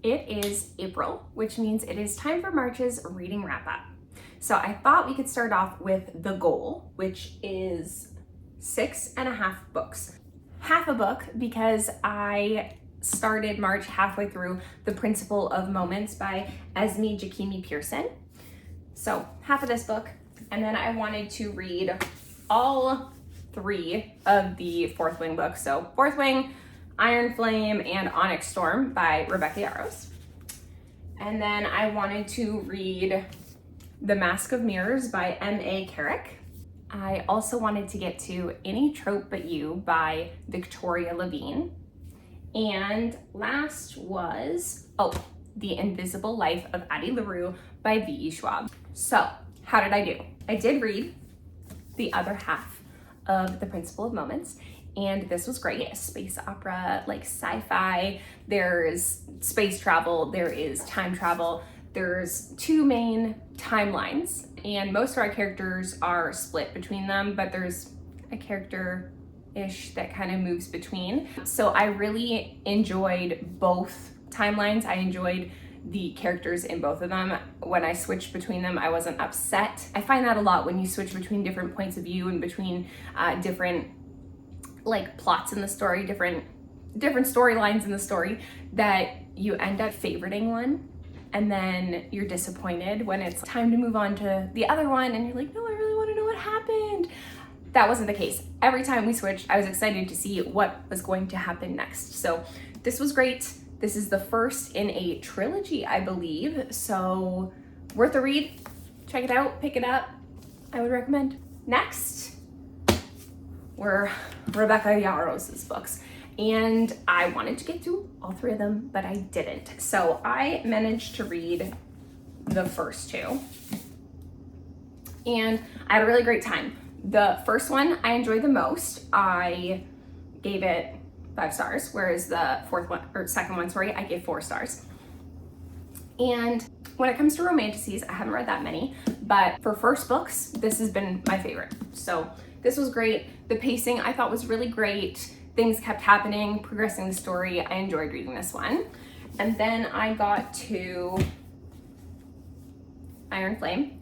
It is April, which means it is time for March's reading wrap up. So I thought we could start off with the goal, which is 6.5 books. Half a book because I started March halfway through The Principle of Moments by Esmie Jikiemi-Pearson. So half of this book, and then I wanted to read all 3 of the Fourth Wing books. So Fourth Wing, Iron Flame, and Onyx Storm by Rebecca Yarros. And then I wanted to read The Mask of Mirrors by M.A. Carrick. I also wanted to get to Any Trope But You by Victoria Lavine. And last was, The Invisible Life of Addie LaRue by V.E. Schwab. So how did I do? I did read the other half of The Principle of Moments, and this was great. A space opera, like sci-fi. There's space travel, there is time travel, there's 2 main timelines, and most of our characters are split between them, but there's a character-ish that kind of moves between. So I really enjoyed both timelines. I enjoyed the characters in both of them. When I switched between them, I wasn't upset. I find that a lot when you switch between different points of view and between different like plots in the story, different storylines in the story, that you end up favoriting one and then you're disappointed when it's time to move on to the other one and you're like, no, I really want to know what happened. That wasn't the case. Every time we switched, I was excited to see what was going to happen next. So this was great. This is the first in a trilogy, I believe. So worth a read. Check it out, pick it up. I would recommend. Next were Rebecca Yarros' books. And I wanted to get through all 3 of them, but I didn't. So I managed to read the first 2. And I had a really great time. The first one I enjoyed the most. I gave it 5 stars, whereas the second one, I gave 4 stars. And when it comes to romanticities, I haven't read that many, but for first books, this has been my favorite. So this was great. The pacing I thought was really great. Things kept happening, progressing the story. I enjoyed reading this one. And then I got to Iron Flame,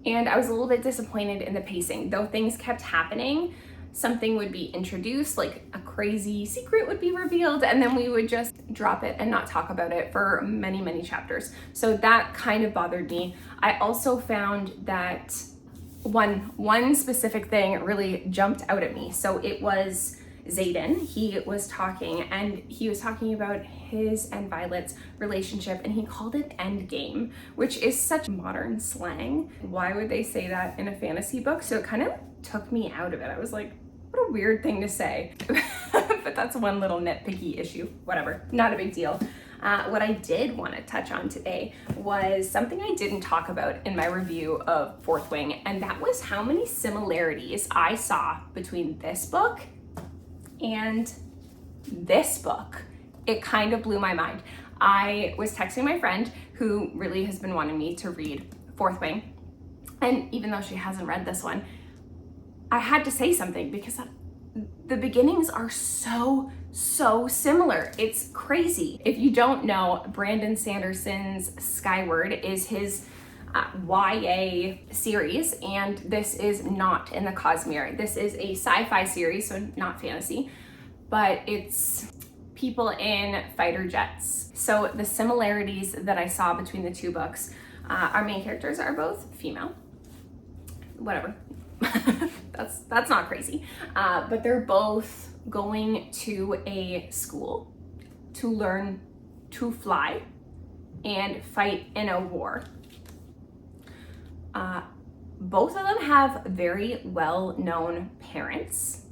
and I was a little bit disappointed in the pacing. Though things kept happening, something would be introduced, like a crazy secret would be revealed, and then we would just drop it and not talk about it for many, many chapters. So that kind of bothered me. I also found that one specific thing really jumped out at me. So it was Xaden. He was talking about his and Violet's relationship, and he called it endgame, which is such modern slang. Why would they say that in a fantasy book? So it kind of took me out of it. I was like, what a weird thing to say. But that's one little nitpicky issue. Whatever, not a big deal. What I did want to touch on today was something I didn't talk about in my review of Fourth Wing, and that was how many similarities I saw between this book and this book. It kind of blew my mind. I was texting my friend who really has been wanting me to read Fourth Wing, and even though she hasn't read this one, I had to say something because the beginnings are so similar. It's crazy. If you don't know, Brandon Sanderson's Skyward is his YA series, and this is not in the Cosmere. This is a sci-fi series, so not fantasy, but it's people in fighter jets. So the similarities that I saw between the 2 books, our main characters are both female. Whatever. that's not crazy. But they're both going to a school to learn to fly and fight in a war. Both of them have very well-known parents.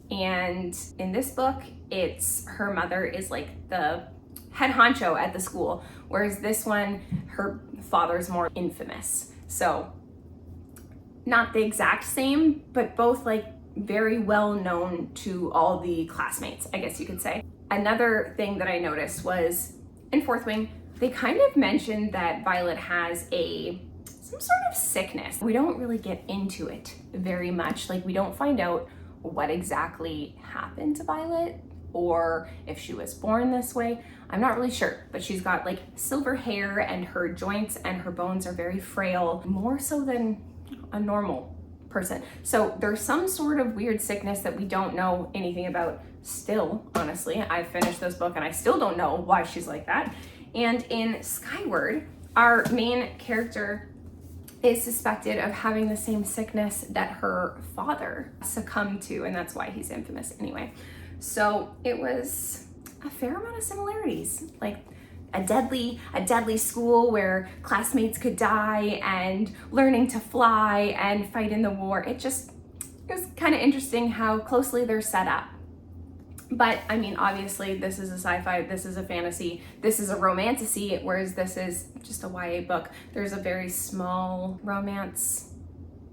And in this book, it's her mother is like the head honcho at the school, whereas this one, her father's more infamous. So not the exact same, but both like very well known to all the classmates, I guess you could say. Another thing that I noticed was in Fourth Wing, they kind of mentioned that Violet has some sort of sickness. We don't really get into it very much. Like, we don't find out what exactly happened to Violet or if she was born this way. I'm not really sure, but she's got like silver hair and her joints and her bones are very frail, more so than a normal person. So there's some sort of weird sickness that we don't know anything about still, honestly. I finished this book and I still don't know why she's like that. And in Skyward, our main character is suspected of having the same sickness that her father succumbed to, and that's why he's infamous anyway. So it was a fair amount of similarities, like a deadly school where classmates could die, and learning to fly and fight in the war. It was kind of interesting how closely they're set up. But I mean, obviously this is a sci-fi, this is a fantasy, this is a romantasy, whereas this is just a YA book. There's a very small romance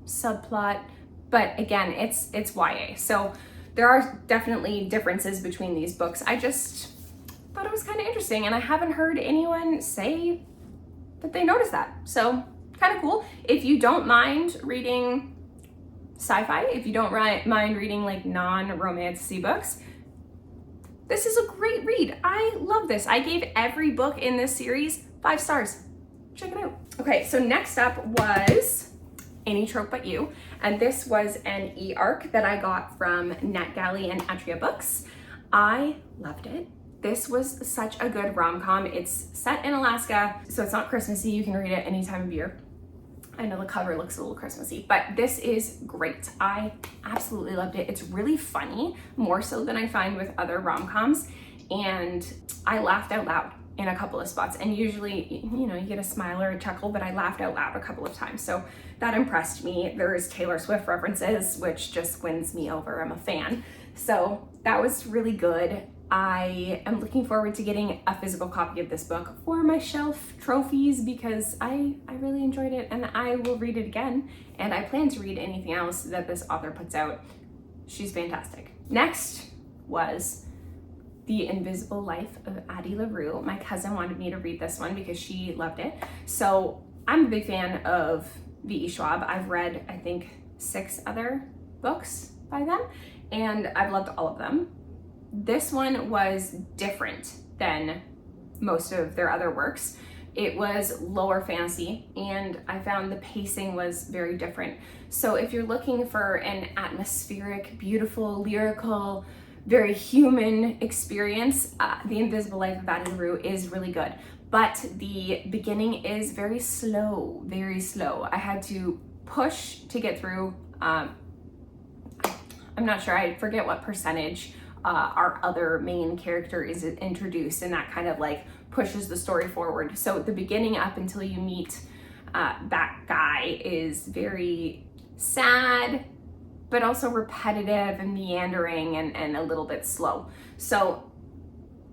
subplot, but again, it's YA. So there are definitely differences between these books. I just thought it was kind of interesting, and I haven't heard anyone say that they noticed that. So kind of cool. If you don't mind reading sci-fi, if you don't mind reading like non-romantasy books, this is a great read. I love this. I gave every book in this series 5 stars. Check it out. Okay, so next up was Any Trope But You, and this was an e-arc that I got from NetGalley and Atria Books. I loved it. This was such a good rom-com. It's set in Alaska, so it's not Christmassy. You can read it any time of year. I know the cover looks a little Christmassy, but this is great. I absolutely loved it. It's really funny, more so than I find with other rom-coms, and I laughed out loud in a couple of spots. And usually, you know, you get a smile or a chuckle, but I laughed out loud a couple of times, so that impressed me. There's Taylor Swift references, which just wins me over. I'm a fan. So that was really good. I am looking forward to getting a physical copy of this book for my shelf trophies because I really enjoyed it, and I will read it again, and I plan to read anything else that this author puts out. She's fantastic. Next was The Invisible Life of Addie LaRue. My cousin wanted me to read this one because she loved it. So I'm a big fan of V.E. Schwab. I've read, I think, 6 other books by them, and I've loved all of them. This one was different than most of their other works. It was lower fantasy, and I found the pacing was very different. So if you're looking for an atmospheric, beautiful, lyrical, very human experience, The Invisible Life of Addie LaRue is really good. But the beginning is very slow, very slow. I had to push to get through. I'm not sure, I forget what percentage our other main character is introduced, and that kind of like pushes the story forward. So the beginning up until you meet that guy is very sad, but also repetitive and meandering and a little bit slow. So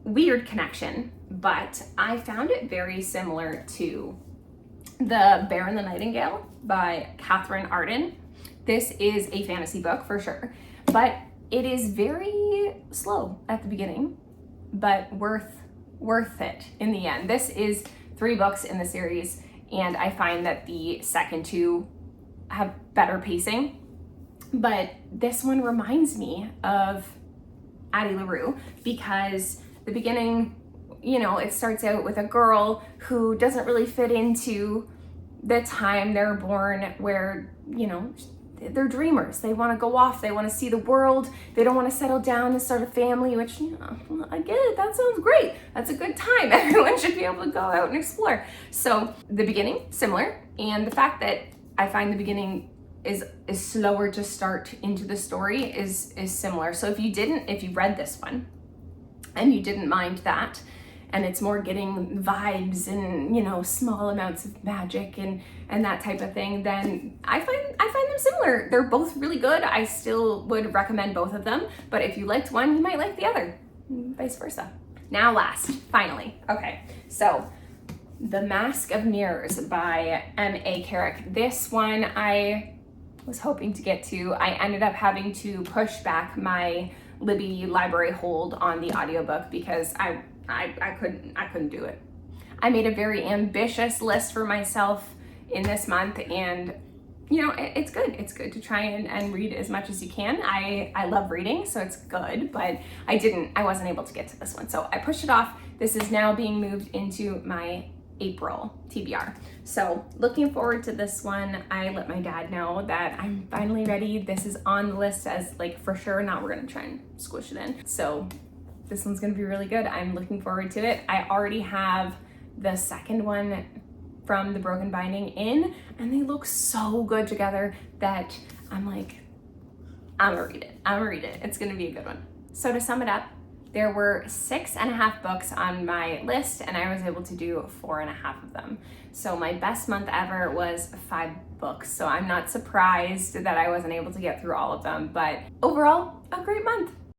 weird connection, but I found it very similar to The Bear and the Nightingale by Katherine Arden. This is a fantasy book for sure, but it is very slow at the beginning, but worth it in the end. This is 3 books in the series, and I find that the second 2 have better pacing, but this one reminds me of Addie LaRue because the beginning, you know, it starts out with a girl who doesn't really fit into the time they're born, where, you know, they're dreamers. They want to go off. They want to see the world. They don't want to settle down and start a family, which, you know, I get it. That sounds great. That's a good time. Everyone should be able to go out and explore. So the beginning, similar. And the fact that I find the beginning is slower to start into the story is similar. So if you read this one and you didn't mind that, and it's more getting vibes and, you know, small amounts of magic and that type of thing, then I find them similar. They're both really good. I still would recommend both of them, but if you liked one, you might like the other, vice versa. Now last, finally, okay, so The Mask of Mirrors by M.A. Carrick. This one I was hoping to get to. I ended up having to push back my Libby library hold on the audiobook because I couldn't do it. I made a very ambitious list for myself in this month, and you know, it's good. It's good to try and read as much as you can. I love reading, so it's good, but I wasn't able to get to this one. So I pushed it off. This is now being moved into my April TBR. So looking forward to this one. I let my dad know that I'm finally ready. This is on the list as like for sure. Now we're gonna try and squish it in. So this one's gonna be really good. I'm looking forward to it. I already have the second one from the Broken Binding in, and they look so good together that I'm like, I'm gonna read it. I'm gonna read it. It's gonna be a good one. So to sum it up, there were 6.5 books on my list, and I was able to do 4.5 of them. So my best month ever was 5 books. So I'm not surprised that I wasn't able to get through all of them, but overall, a great month.